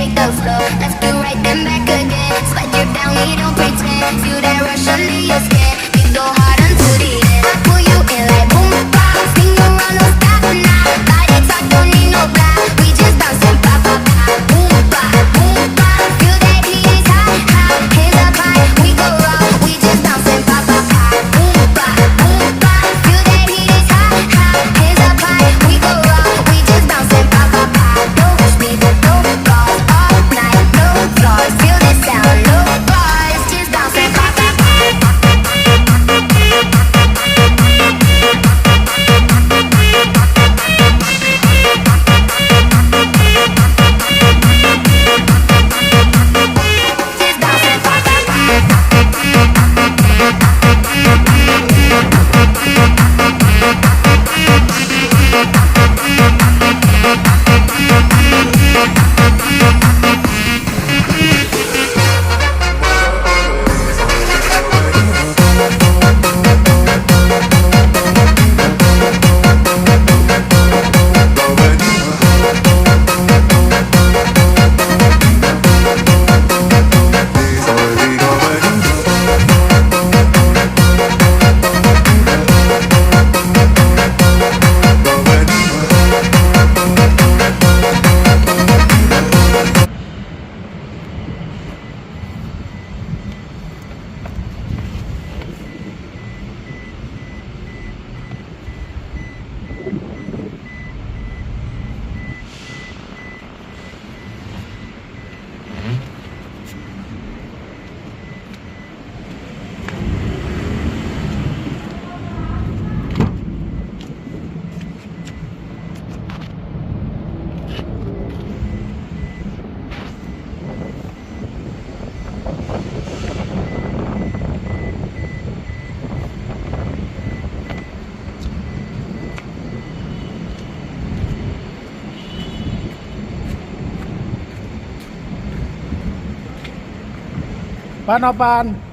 take the floor. Let's do right then back again. Slide you down, we don't pretend. Feel that rush under your skin. We go hard until the end. I pull you in like boom, pop. Swing around, don't stop now. Body talk, don't need no block. We just bouncing, pop, pop, pop. Boom, pop, boom, pop. Feel that beat is hot, hot. Hands up high, we go raw. We just bouncing, pop, pop, pop. Boom, pop, boom, pop. Feel that beat is hot, hot. Hands up high, we go raw. We just bouncing, pop, pop, pop. No speed, no bars. All night, no flaws. Feel this sound, no bars. Just bouncing, pop, pop, pop. Just bouncing, pop, pop, Pan apaan?